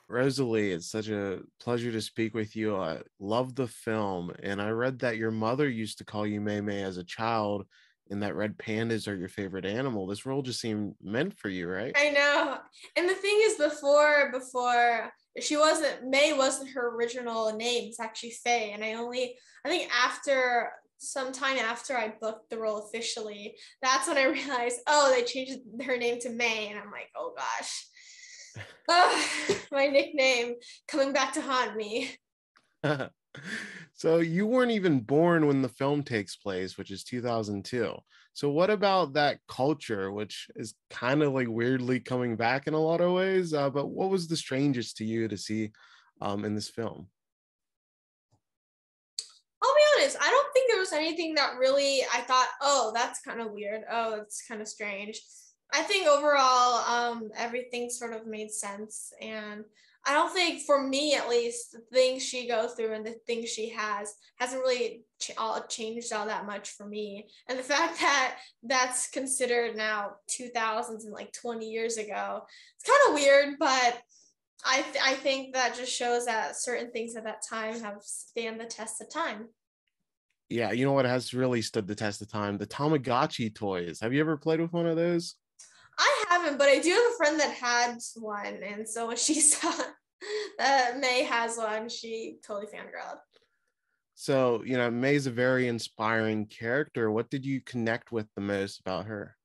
Rosalie, it's such a pleasure to speak with you. I love the film, and I read that your mother used to call you May May as a child, and that red pandas are your favorite animal. This role just seemed meant for you, right? I know. And the thing is, before May wasn't her original name. It's actually Faye. And I think after some time after I booked the role officially, that's when I realized, oh, they changed her name to May. And I'm like, oh gosh. My nickname coming back to haunt me. So you weren't even born when the film takes place, which is 2002. So what about that culture, which is kind of like weirdly coming back in a lot of ways? But what was the strangest to you to see in this film? I'll be honest, I don't think there was anything that really I thought, oh, that's kind of weird. Oh, it's kind of strange. I think overall, everything sort of made sense. And I don't think, for me at least, the things she goes through and the things she hasn't really changed all that much for me. And the fact that that's considered now 2000s and like 20 years ago, it's kind of weird, but I think that just shows that certain things at that time have stand the test of time. Yeah, you know what has really stood the test of time? The Tamagotchi toys. Have you ever played with one of those? I haven't, but I do have a friend that had one, and so when she saw that May has one, she totally fangirled. So, May's a very inspiring character. What did you connect with the most about her?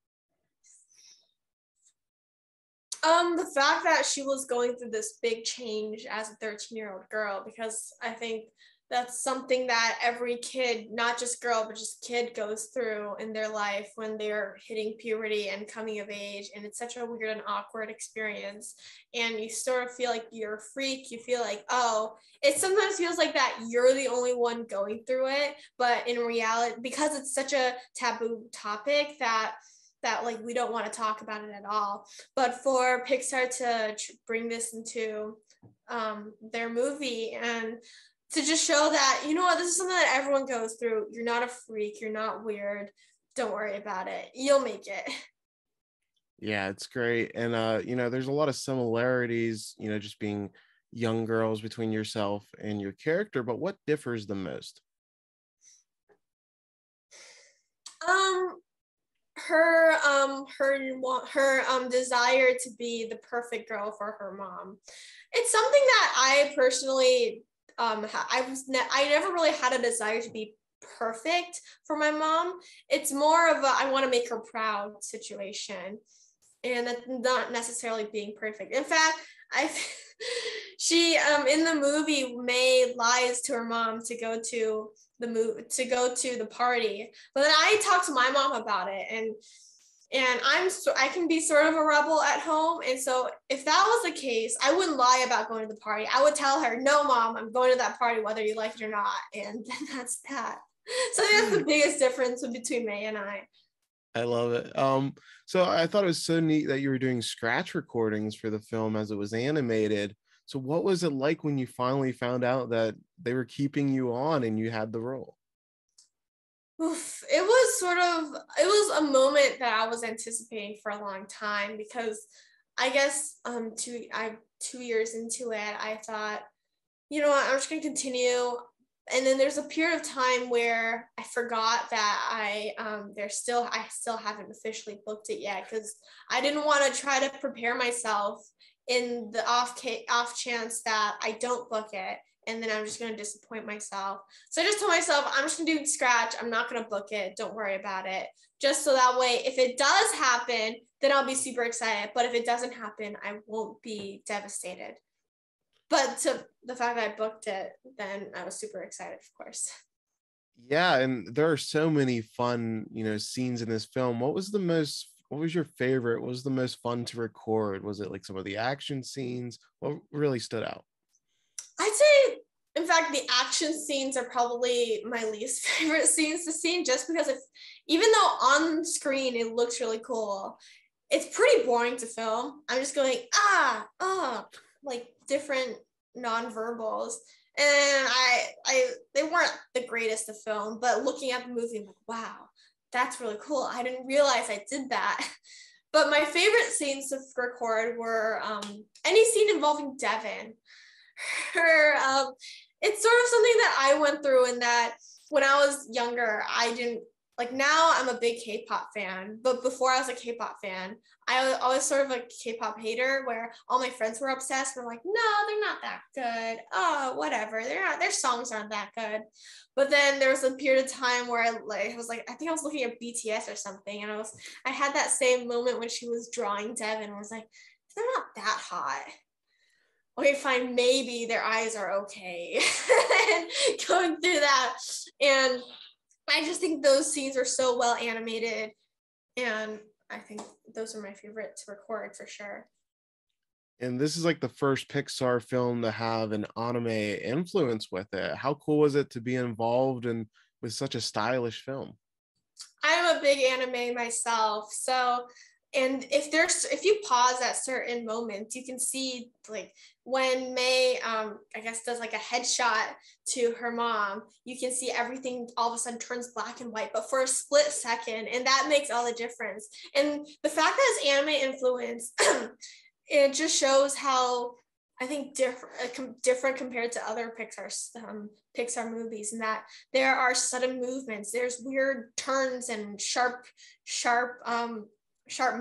The fact that she was going through this big change as a 13-year-old girl, because I think that's something that every kid, not just girl, but just kid goes through in their life when they're hitting puberty and coming of age. And it's such a weird and awkward experience. And you sort of feel like you're a freak. You feel like, oh, it sometimes feels like that you're the only one going through it. But in reality, because it's such a taboo topic that like we don't want to talk about it at all. But for Pixar to bring this into their movie and to just show that, you know what, this is something that everyone goes through. You're not a freak. You're not weird. Don't worry about it. You'll make it. Yeah, it's great. And there's a lot of similarities, just being young girls between yourself and your character, but what differs the most? Um, her desire to be the perfect girl for her mom. It's something that I personally I never really had a desire to be perfect for my mom. It's more of a I want to make her proud situation, and that's not necessarily being perfect. In fact, I she in the movie May lies to her mom to go to the party, but then I talked to my mom about it, and I can be sort of a rebel at home, and so if that was the case, I wouldn't lie about going to the party. I would tell her, "No, mom, I'm going to that party whether you like it or not," and then that's that. So that's the biggest difference between May and I. I love it. So I thought it was so neat that you were doing scratch recordings for the film as it was animated. So what was it like when you finally found out that they were keeping you on and you had the role? Oof, it was a moment that I was anticipating for a long time because I guess 2 years into it, I thought, you know what, I'm just gonna continue. And then there's a period of time where I forgot that I still haven't officially booked it yet because I didn't want to try to prepare myself in the off chance that I don't book it, and then I'm just going to disappoint myself. So I just told myself I'm just going to do scratch. I'm not going to book it. Don't worry about it. Just so that way, if it does happen, then I'll be super excited. But if it doesn't happen, I won't be devastated. But to the fact that I booked it, then I was super excited, of course. Yeah, and there are so many fun, scenes in this film. What was your favorite? What was the most fun to record? Was it like some of the action scenes? What really stood out? I'd say, in fact, the action scenes are probably my least favorite scenes to see, just because even though on screen it looks really cool, it's pretty boring to film. I'm just going, like different nonverbals. And they weren't the greatest to film, but looking at the movie, I'm like, wow, that's really cool. I didn't realize I did that. But my favorite scenes to record were any scene involving Devin. Her, it's sort of something that I went through in that when I was younger, I didn't like. Now I'm a big K-pop fan, but before I was a K-pop fan, I was always sort of a K-pop hater where all my friends were obsessed. And I'm like, no, they're not that good. Oh, whatever. They're not. Their songs aren't that good. But then there was a period of time where I was like, I think I was looking at BTS or something, and I had that same moment when she was drawing Devin. And I was like, they're not that hot. Okay, fine, maybe their eyes are okay. And going through that. And I just think those scenes are so well animated. And I think those are my favorite to record for sure. And this is like the first Pixar film to have an anime influence with it. How cool was it to be involved in with such a stylish film? I'm a big anime myself. So, and if you pause at certain moments, you can see like when May, I guess does like a headshot to her mom, you can see everything all of a sudden turns black and white, but for a split second, and that makes all the difference. And the fact that it's anime influence, it just shows how I think different compared to other Pixar movies, in that there are sudden movements, there's weird turns and sharp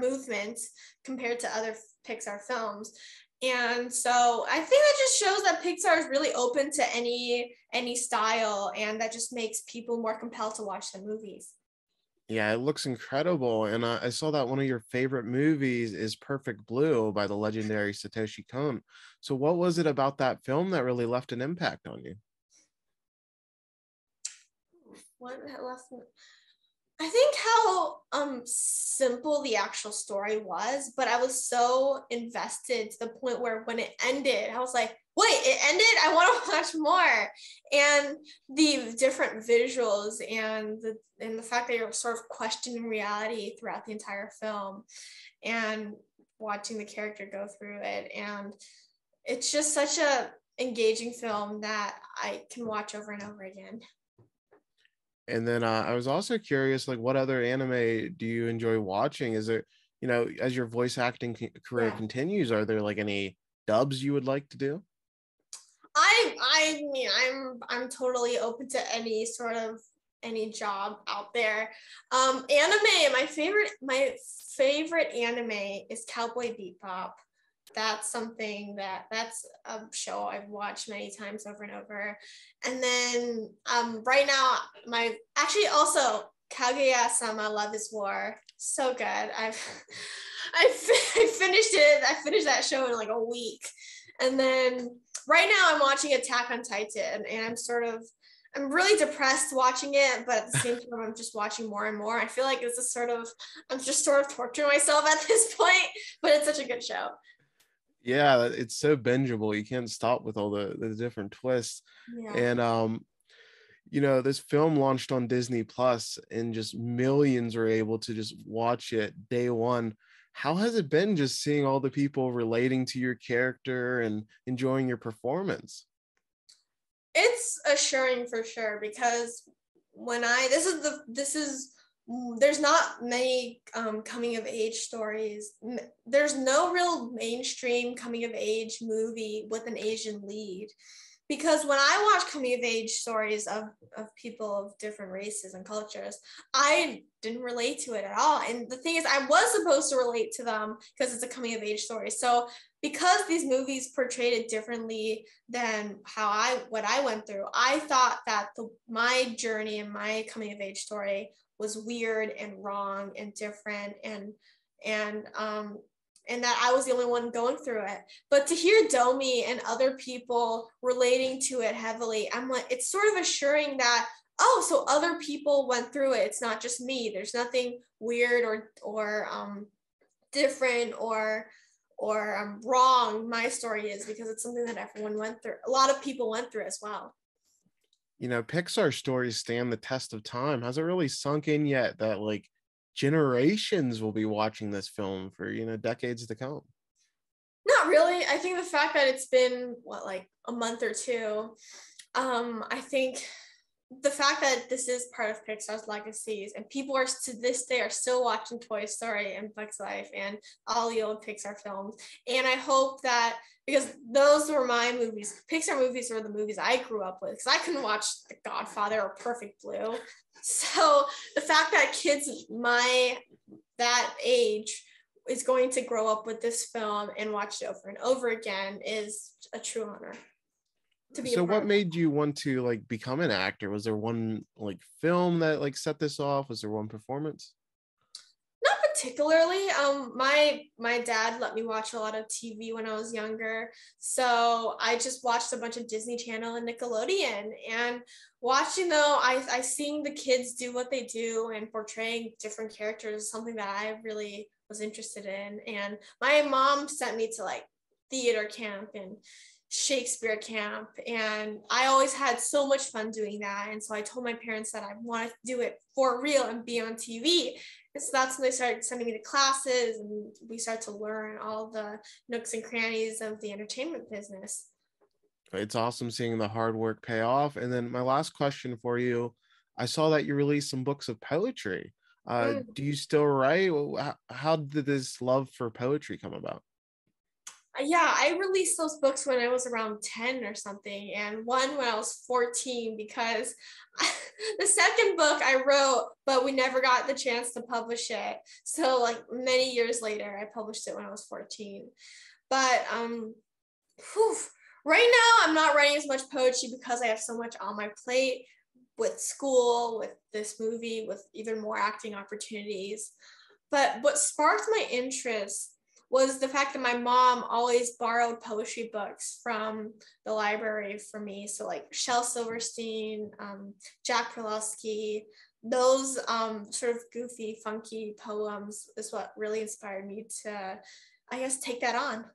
movements compared to other Pixar films. And so I think that just shows that Pixar is really open to any style, and that just makes people more compelled to watch the movies. Yeah, it looks incredible. And I saw that one of your favorite movies is Perfect Blue by the legendary Satoshi Kon. So, what was it about that film that really left an impact on you? What left? I think how simple the actual story was, but I was so invested to the point where when it ended, I was like, wait, it ended? I want to watch more. And the different visuals and the fact that you're sort of questioning reality throughout the entire film and watching the character go through it. And it's just such a engaging film that I can watch over and over again. And then I was also curious, like, what other anime do you enjoy watching? Is there, as your voice acting career Yeah. continues, are there like any dubs you would like to do? I mean, I'm totally open to any job out there. Anime, my favorite anime is Cowboy Bebop. That's a show I've watched many times over and over. And then right now my actually also Kaguya-sama Love is War. So good. I finished it. I finished that show in like a week. And then right now I'm watching Attack on Titan, and I'm really depressed watching it, but at the same time I'm just watching more and more. I feel like I'm just sort of torturing myself at this point, but it's such a good show. Yeah, it's so bingeable. You can't stop with all the different twists. Yeah. And this film launched on Disney Plus, and just millions are able to just watch it day one. How has it been just seeing all the people relating to your character and enjoying your performance? It's assuring for sure, because when I this is there's not many coming of age stories. There's no real mainstream coming of age movie with an Asian lead, because when I watch coming of age stories of people of different races and cultures, I didn't relate to it at all. And the thing is, I was supposed to relate to them because it's a coming of age story. So because these movies portrayed it differently than what I went through, I thought that my journey and my coming of age story was weird and wrong and different, and that I was the only one going through it. But to hear Domi and other people relating to it heavily, I'm like, it's sort of assuring that, oh, so other people went through it. It's not just me. There's nothing weird or different or wrong my story is, because it's something that everyone went through. A lot of people went through as well. Pixar stories stand the test of time. Has it really sunk in yet that like generations will be watching this film for decades to come? Not really. I think the fact that it's been like a month or two, I think the fact that this is part of Pixar's legacies, and people are to this day are still watching Toy Story and Bugs Life and all the old Pixar films. And I hope that, because those were my movies, Pixar movies were the movies I grew up with, because I couldn't watch The Godfather or Perfect Blue. So the fact that kids that age is going to grow up with this film and watch it over and over again is a true honor. So what made you want to like become an actor? Was there one like film that like set this off? Was there one performance? Not particularly. My dad let me watch a lot of TV when I was younger, so I just watched a bunch of Disney Channel and Nickelodeon. And watching though, I seeing the kids do what they do and portraying different characters is something that I really was interested in. And my mom sent me to like theater camp and Shakespeare camp, and I always had so much fun doing that. And so I told my parents that I wanted to do it for real and be on TV. And so that's when they started sending me to classes, and we started to learn all the nooks and crannies of the entertainment business. It's awesome seeing the hard work pay off. And then my last question for you, I saw that you released some books of poetry. Do you still write? How did this love for poetry come about? Yeah, I released those books when I was around 10 or something, and one when I was 14, because the second book I wrote, but we never got the chance to publish it. So like many years later, I published it when I was 14. But right now I'm not writing as much poetry because I have so much on my plate with school, with this movie, with even more acting opportunities. But what sparked my interest was the fact that my mom always borrowed poetry books from the library for me. So like Shel Silverstein, Jack Perlowski, those sort of goofy, funky poems is what really inspired me to, I guess, take that on.